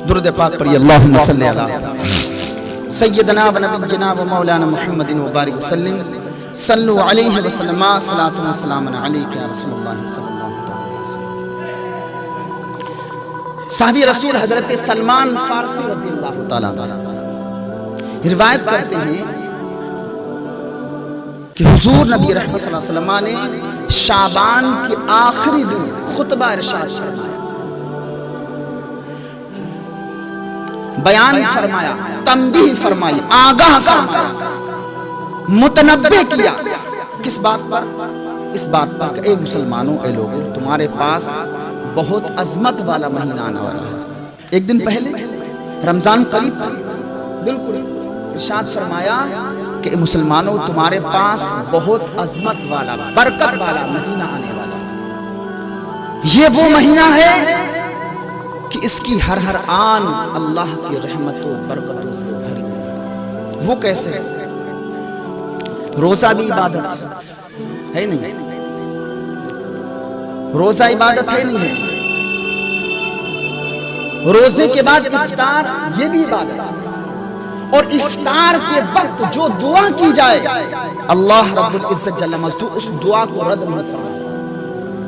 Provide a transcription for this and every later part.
درود پاک پڑھیے، اللہم صلی علی سیدنا و نبینا و مولانا محمد و بارک وسلم، صلو علیہ وسلم، صلاۃ و سلام علیک یا رسول اللہ صلی اللہ علیہ وسلم۔ صحابی رسول حضرت سلمان فارسی رضی اللہ تعالیٰ عنہ روایت کرتے ہیں کہ حضور نبی رحمت صلی اللہ علیہ وسلم نے شعبان کے آخری دن خطبہ ارشاد فرمایا، بیان فرمایا، تنبیہ فرمائی، آگاہ فرمایا، متنبہ کیا۔ کس بات پر؟ اس بات پر کہ اے مسلمانوں، اے لوگوں، تمہارے پاس بہت عظمت والا مہینہ آنے والا ہے۔ ایک دن پہلے رمضان قریب تھا، بالکل ارشاد فرمایا کہ اے مسلمانوں، تمہارے پاس بہت عظمت والا، برکت والا مہینہ آنے والا ہے۔ یہ وہ مہینہ ہے کہ اس کی ہر آن اللہ کی رحمتوں برکتوں سے بھری ہوئی ہے۔ وہ کیسے؟ روزہ بھی عبادت ہے نہیں؟ روزہ عبادت ہے نہیں ہے؟ روزے کے بعد افطار، یہ بھی عبادت ہے۔ اور افطار کے وقت جو دعا کی جائے اللہ رب العزت جل مجدہ اس دعا کو رد نہیں فرماتا۔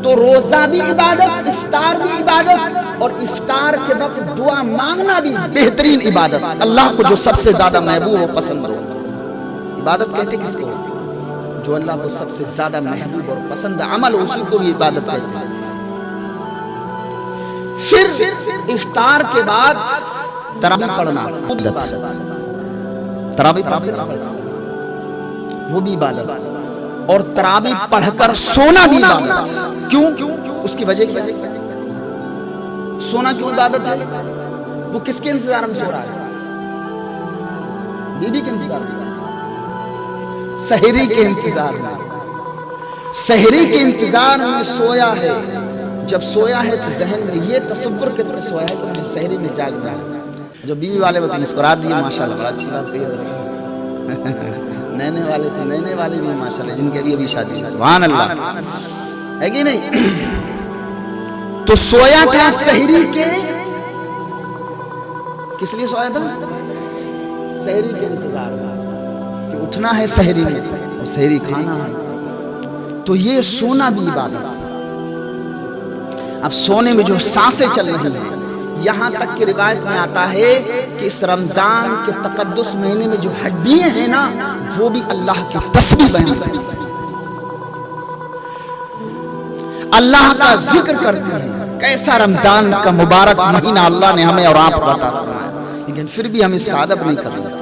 تو روزہ بھی عبادت، افطار بھی عبادت، اور افطار کے وقت دعا مانگنا بھی بہترین عبادت، اللہ کو جو سب سے زیادہ محبوب و پسند ہو۔ عبادت کہتے کس کو؟ جو اللہ کو سب سے زیادہ محبوب اور پسند عمل، اسی کو بھی عبادت کہتے ہیں۔ پھر افطار کے بعد تراویح پڑھنا عبادت، تراویح پڑھتے نا، وہ بھی عبادت، اور تراویح پڑھ کر سونا بھی عبادت۔ کیوں؟ اس کی وجہ کیا ہے؟ سونا کیوں عبادت ہے؟ وہ کس کے انتظار میں سو رہا ہے؟ بیوی کے انتظار میں، سحری کے انتظار میں، سحری کے انتظار میں سویا ہے۔ جب سویا ہے تو ذہن میں یہ تصور کر کے سویا ہے کہ مجھے سحری میں جاگنا ہے۔ جو بیوی والے وہ تو مسکرا دیے، ماشاءاللہ بڑا اچھی بات کہی حضرت۔ نئے والے تو نئے والے بھی ماشاءاللہ، جن کے ابھی شادی ہے، سبحان اللہ، ہے کہ نہیں؟ تو سویا تھا سحری کے، کس لیے سویا تھا؟ سحری کے انتظار میں، کہ اٹھنا ہے سحری میں اور سحری کھانا ہے۔ تو یہ سونا بھی عبادت۔ اب سونے میں جو سانسیں چل رہی ہیں، یہاں تک کہ روایت میں آتا ہے کہ اس رمضان کے تقدس مہینے میں جو ہڈیاں ہیں نا، وہ بھی اللہ کی تسبیح بیان کرتی ہیں، اللہ کا ذکر کرتی ہیں۔ کیسا رمضان کا مبارک مہینہ اللہ نے ہمیں اور آپ کو عطا فرمایا، لیکن پھر بھی ہم اس کا ادب نہیں کر رہے۔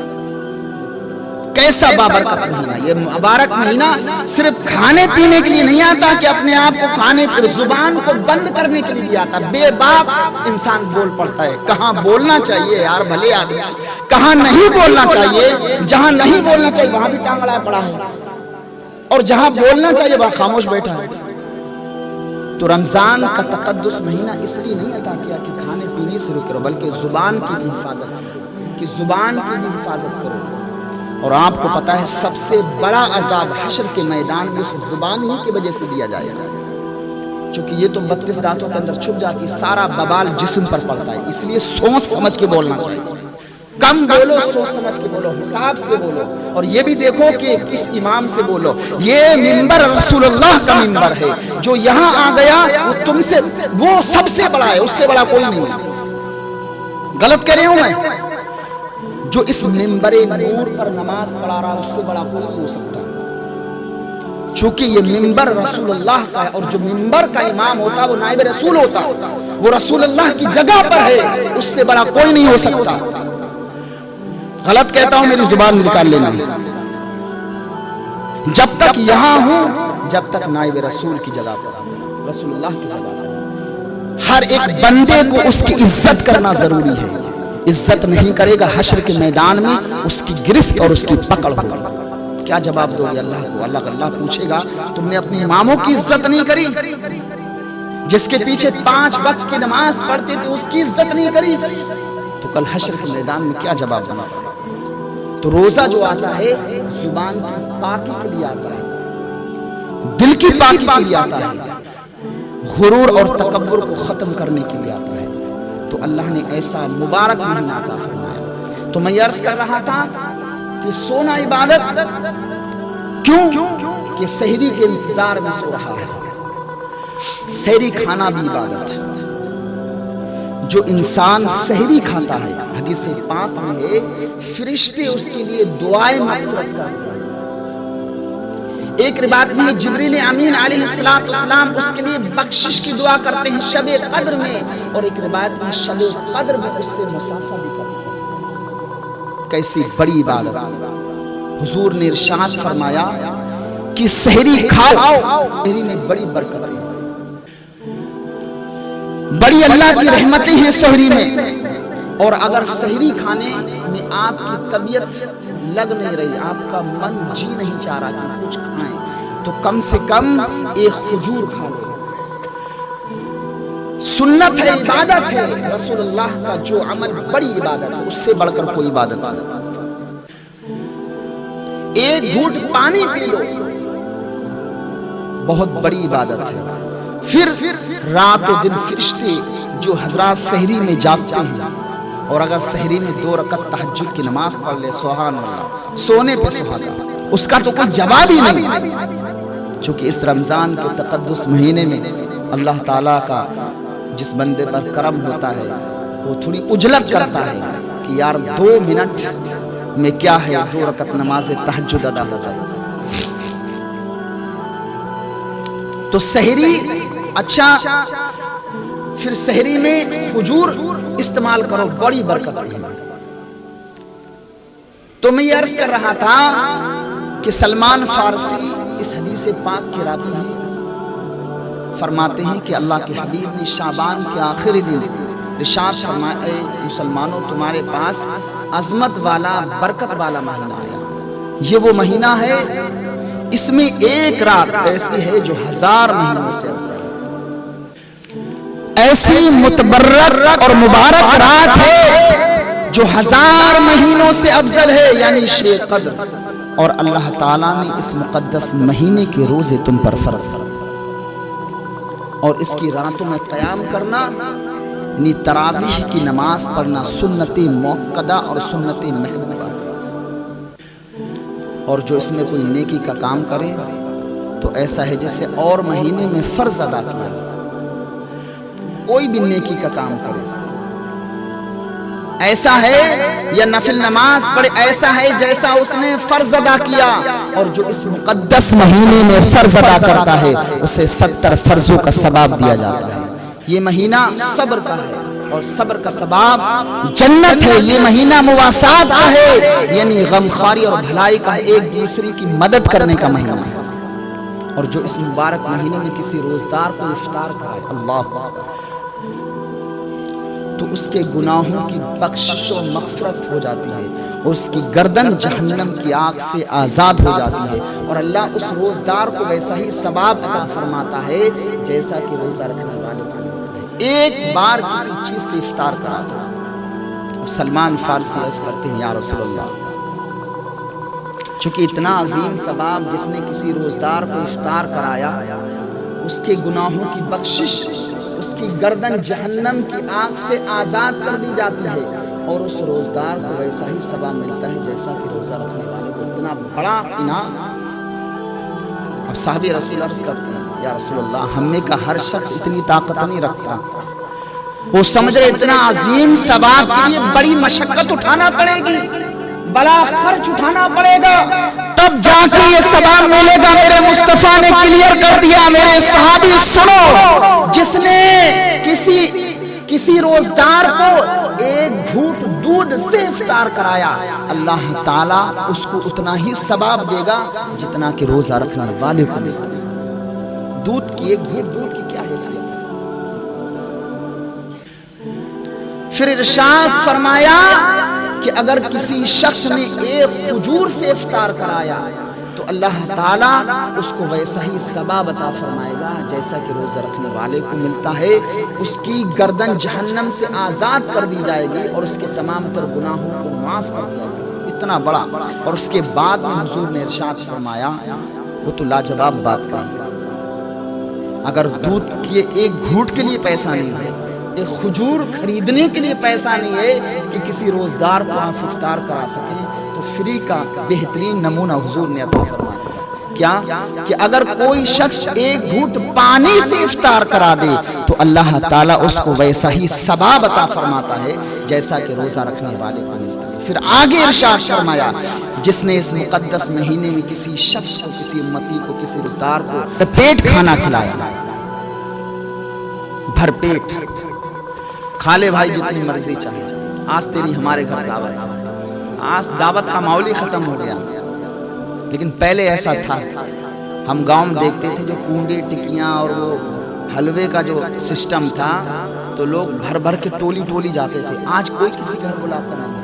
کیسا بابرکت مہینہ! یہ مبارک مہینہ صرف کھانے پینے کے لیے نہیں آتا کہ اپنے آپ کو کھانے کی زبان کو بند کرنے کے لیے بھی آتا۔ بے باک انسان بول پڑتا ہے، کہاں بولنا چاہیے یار بھلے آدمی، کہاں نہیں بولنا چاہیے، جہاں نہیں بولنا چاہیے وہاں بھی ٹانگ اڑایا پڑا ہے، اور جہاں بولنا چاہیے وہاں خاموش بیٹھا ہے۔ تو رمضان کا تقدس مہینہ اس لیے نہیں عطا کیا کہ کھانے پینے سے رکو، بلکہ زبان کی بھی حفاظت کرو، کہ زبان کی بھی حفاظت کرو۔ اور آپ کو پتا ہے سب سے بڑا عذاب حشر کے میدان میں اس زبان ہی کی وجہ سے دیا جائے گا، چونکہ یہ تو 32 دانتوں کے اندر چھپ جاتی ہے، سارا ببال جسم پر پڑتا ہے۔ اس لیے سوچ سمجھ کے بولنا چاہیے، کم بولو، سوچ سمجھ کے بولو، حساب سے بولو، اور یہ بھی دیکھو کہ کس امام سے بولو۔ یہ منبر رسول اللہ کا منبر ہے، جو یہاں آ گیا وہ تم سے، وہ سب سے بڑا ہے، اس سے بڑا کوئی نہیں ہے۔ غلط کہہ رہے ہوں میں؟ جو اس منبر نور پر نماز پڑھا رہا اس سے بڑا کوئی نہیں ہو سکتا، چونکہ یہ منبر رسول اللہ کا ہے، اور جو منبر کا امام ہوتا وہ نائب رسول ہوتا، وہ رسول اللہ کی جگہ پر ہے، اس سے بڑا کوئی نہیں ہو سکتا۔ غلط کہتا ہوں میری زبان نکال لینا۔ جب تک یہاں ہوں، جب تک نائب رسول کی جگہ پر، رسول اللہ کی جگہ پر، ہر ایک بندے کو اس کی عزت کرنا ضروری ہے۔ عزت نہیں کرے گا حشر کے میدان میں اس کی گرفت اور اس کی پکڑ ہوگی۔ کیا جواب دو گے اللہ کو؟ اللہ پوچھے گا تم نے اپنے اماموں کی عزت نہیں کری، جس کے پیچھے 5 وقت کی نماز پڑھتے تھے اس کی عزت نہیں کری، تو کل حشر کے میدان میں کیا جواب دینا پڑے گا؟ تو روزہ جو آتا ہے زبان کی پاکی کے لیے آتا ہے، دل کی پاکی کے لیے آتا ہے، غرور اور تکبر کو ختم کرنے کے لیے آتا ہے۔ تو اللہ نے ایسا مبارک مہینہ عطا فرمایا۔ تو میں عرض کر رہا تھا کہ سونا عبادت کیوں کہ سحری کے انتظار میں سو رہا ہے۔ سحری کھانا بھی عبادت۔ جو انسان سحری کھاتا ہے، حدیث پاک میں ہے فرشتے اس کے لیے دعائیں مغفرت کرتے ہیں۔ ایک روایت میں جبریل امین علیہ السلام اس کے لیے بخشش کی دعا کرتے ہیں شب قدر میں، اور ایک روایت میں شب قدر میں اس سے مصافحہ بھی کرتے ہیں۔ کیسی بڑی عبادت! حضور نے ارشاد فرمایا کہ سحری کھاؤ، سحری میں بڑی برکتیں ہیں، بڑی اللہ کی رحمتیں ہیں سحری میں۔ اور اگر سحری کھانے میں آپ کی طبیعت لگ نہیں رہی، آپ کا من جی نہیں چاہ رہا کہ کچھ کھائیں، تو کم سے کم ایک کھجور کھا لو۔ سنت ہے، عبادت ہے، رسول اللہ کا جو عمل بڑی عبادت ہے، اس سے بڑھ کر کوئی عبادت نہیں۔ ایک گھونٹ پانی پی لو، بہت بڑی عبادت ہے۔ پھر رات و دن فرشتے جو حضرات سحری میں جاگتے ہیں، اور اگر سحری میں 2 رکعت تہجد کی نماز پڑھ لے، سبحان اللہ، سونے پہ سہاگا، اس کا تو کوئی جواب ہی نہیں۔ چونکہ اس رمضان کے تقدس مہینے میں اللہ تعالیٰ کا جس بندے پر کرم ہوتا ہے، وہ تھوڑی اجلت کرتا ہے کہ یار 2 منٹ میں کیا ہے 2 رکعت نماز تہجد ادا ہو جائے۔ تو سحری اچھا، پھر سحری میں کھجور استعمال کرو، بڑی برکتیں ہیں۔ تو میں یہ عرض کر رہا تھا کہ سلمان فارسی اس حدیث پاک کے راوی ہیں، فرماتے ہیں کہ اللہ کے حبیب نے شعبان کے آخری دن ارشاد فرمایا، اے مسلمانوں تمہارے پاس عظمت والا برکت والا مہینہ آیا۔ یہ وہ مہینہ ہے، اس میں ایک رات ایسی ہے جو 1000 مہینوں سے افضل ہے۔ ایسی متبرک اور مبارک رات ہے جو 1000 مہینوں سے افضل ہے، یعنی شب قدر۔ اور اللہ تعالیٰ نے اس مقدس مہینے کے روزے تم پر فرض کیے، اور اس کی راتوں میں قیام کرنا، یعنی تراویح کی نماز پڑھنا سنت موقدہ اور سنت محبوبہ ہے۔ اور جو اس میں کوئی نیکی کا کام کرے تو ایسا ہے جیسے اور مہینے میں فرض ادا کیا۔ کوئی بھی نیکی کا کام کرے ایسا ہے، یا نفل نماز پڑھے ایسا ہے جیسا اس نے فرض ادا کیا۔ اور جو اس مقدس مہینے میں فرض ادا کرتا ہے اسے 70 فرضوں کا ثواب دیا جاتا ہے۔ یہ مہینہ صبر کا ہے، اور صبر کا ثواب جنت ہے۔ یہ مہینہ مواسات کا ہے، یعنی غمخواری اور بھلائی کا ہے، ایک دوسرے کی مدد کرنے کا مہینہ ہے۔ اور جو اس مبارک مہینے میں کسی روزدار کو افطار کرائے، اللہ اکبر، تو اس کے گناہوں کی بخشش و مغفرت ہو جاتی ہے، اور اس کی گردن جہنم کی آگ سے آزاد ہو جاتی ہے، اور اللہ اس روزدار کو ویسا ہی ثواب عطا فرماتا ہے جیسا کہ روزہ رکھنے والے کو ہوتا ہے۔ ایک بار کسی چیز سے افطار کرا دو۔ اب سلمان فارسی عرض کرتے ہیں، یا رسول اللہ، چونکہ اتنا عظیم ثواب جس نے کسی روزدار کو افطار کرایا، اس کے گناہوں کی بخشش، اس کی گردن جہنم کی آگ سے آزاد کر دی جاتی ہے، اور اس روزدار کو ویسا ہی ثواب ملتا ہے جیسا کہ روزہ رکھنے والے کو۔ اتنا بڑا انعام۔ اب صحابی رسول عرض کرتے ہیں، یا رسول اللہ، ہم میں کا ہر شخص اتنی طاقت نہیں رکھتا، وہ سمجھ رہے اتنا عظیم ثواب کے لیے بڑی مشقت اٹھانا پڑے گی، بڑا خرچ اٹھانا پڑے گا، تب جا کے یہ ثواب ملے گا۔ میرے مصطفیٰ نے کلیئر کر دیا، میرے صحابی سنو، جس نے کسی روزدار کو ایک گھونٹ دودھ سے افطار کرایا، اللہ تعالیٰ اس کو اتنا ہی ثواب دے گا جتنا کہ روزہ رکھنے والے کو ملتا ہے۔ دودھ کی ایک گھونٹ دودھ کی کیا حیثیت ہے؟ پھر ارشاد فرمایا کہ اگر کسی شخص نے ایک کھجور سے افطار کرایا تو اللہ تعالیٰ اس کو ویسا ہی ثواب عطا فرمائے گا جیسا کہ روزہ رکھنے والے کو ملتا ہے۔ اس کی گردن جہنم سے آزاد کر دی جائے گی، اور اس کے تمام تر گناہوں کو معاف کر دیا جائے گا۔ اتنا بڑا۔ اور اس کے بعد میں حضور نے ارشاد فرمایا، وہ تو لاجواب بات کہی، اگر دودھ کے ایک گھونٹ کے لیے پیسہ نہیں ہے ایک کھجور خریدنے کے لیے پیسہ نہیں ہے کہ کسی روزدار کو آپ افطار کرا سکیں، تو فری کا بہترین نمونہ حضور نے عطا فرما دیا۔ کیا کہ اگر کوئی شخص ایک گھونٹ پانی سے افطار کرا دے تو اللہ تعالیٰ اس کو ویسا ہی ثواب عطا فرماتا ہے جیسا کہ روزہ رکھنے والے کو ملتا ہے۔ پھر آگے ارشاد فرمایا جس نے اس مقدس مہینے میں کسی شخص کو، کسی امتی کو، کسی روزدار کو پیٹ کھانا کھلایا، بھر پیٹ کھا لے بھائی جتنی مرضی چاہے، آج تیری ہمارے گھر دعوت ہے، آج دعوت کا ماحول ہی ختم ہو گیا، لیکن پہلے ایسا تھا۔ ہم گاؤں میں دیکھتے تھے جو پونڈے ٹکیاں اور وہ حلوے کا جو سسٹم تھا تو لوگ بھر بھر کے ٹولی ٹولی جاتے تھے، آج کوئی کسی گھر بلاتا نہیں ہے،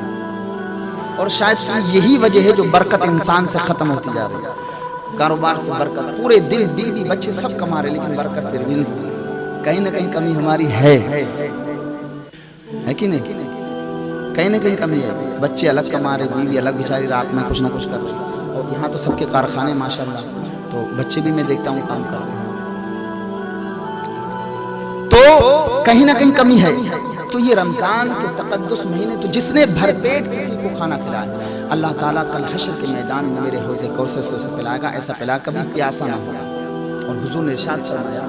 اور شاید یہی وجہ ہے جو برکت انسان سے ختم ہوتی جا رہی ہے۔ کاروبار سے برکت، پورے دن بیوی بچے سب کما رہے لیکن برکت پھر بھی نہیں۔ کہیں نہ کہیں کمی ہماری ہے کہ نہیں؟ کہیں نہ کہیں کمی ہے، بچے الگ کما رہے، بیوی الگ بیچاری رات میں کچھ نہ کچھ کر رہی، اور یہاں تو سب کے کارخانے ماشاءاللہ، تو بچے بھی میں دیکھتا ہوں کام کرتے ہیں، تو کہیں نہ کہیں کمی ہے۔ تو یہ رمضان کے تقدس مہینے، تو جس نے بھر پیٹ کسی کو کھانا کھلایا، اللہ تعالیٰ کل حشر کے میدان میں میرے حوض کوثر سے اسے پلائے گا، ایسا پلا کبھی پیاسا نہ ہوگا۔ اور حضور نے ارشاد فرمایا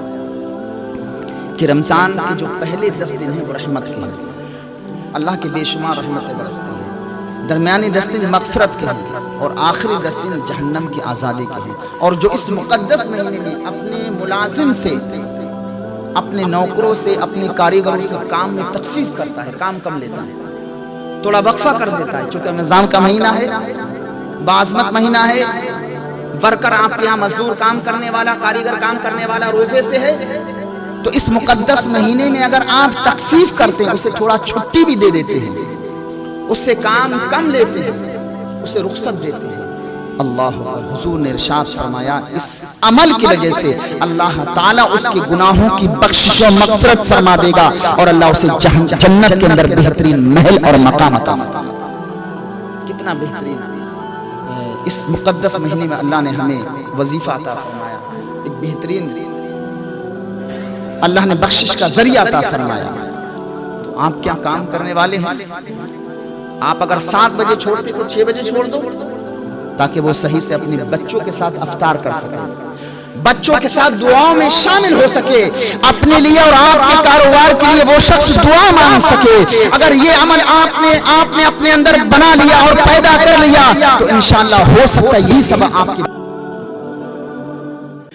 کہ رمضان کے جو پہلے 10 دن ہیں وہ رحمت کے ہیں، اللہ کے بے شمار رحمتیں برستی ہیں، درمیانی 10 دن مغفرت کے ہیں، اور آخری 10 دن جہنم کی آزادی کے ہیں۔ اور جو اس مقدس مہینے میں اپنے ملازم سے، اپنے نوکروں سے، اپنے کاریگروں سے کام میں تخفیف کرتا ہے، کام کم لیتا ہے، تھوڑا وقفہ کر دیتا ہے، چونکہ رمضان کا مہینہ ہے، بعظمت مہینہ ہے، ورکر آپ کے یہاں مزدور کام کرنے والا، کاریگر کام کرنے والا روزے سے ہے، تو اس مقدس مہینے میں اگر آپ تخفیف کرتے ہیں، اسے تھوڑا چھٹی بھی دے دیتے ہیں، اس سے کام کم لیتے ہیں، اسے رخصت دیتے ہیں، اللہ اکبر، حضور نے ارشاد فرمایا اس عمل کی وجہ سے اللہ تعالیٰ اس کے گناہوں کی بخشش و مغفرت فرما دے گا، اور اللہ اسے جنت کے اندر بہترین محل اور مقام عطا فرما دے گا۔ کتنا بہترین اس مقدس مہینے میں اللہ نے ہمیں وظیفہ عطا فرمایا، ایک بہترین اللہ نے بخشش کا ذریعہ عطا فرمایا۔ تو آپ کیا کام کرنے والے ہیں؟ آپ اگر 7 بجے چھوڑتے تو 6 بجے چھوڑ دو، تاکہ وہ صحیح سے اپنے بچوں کے ساتھ افطار کر سکیں، بچوں کے ساتھ دعاؤں میں شامل ہو سکے، اپنے لیے اور آپ کے کاروبار کے لیے وہ شخص دعا مانگ سکے۔ اگر یہ عمل آپ نے اپنے اندر بنا لیا اور پیدا کر لیا تو انشاءاللہ ہو سکتا ہے یہی سبب آپ کی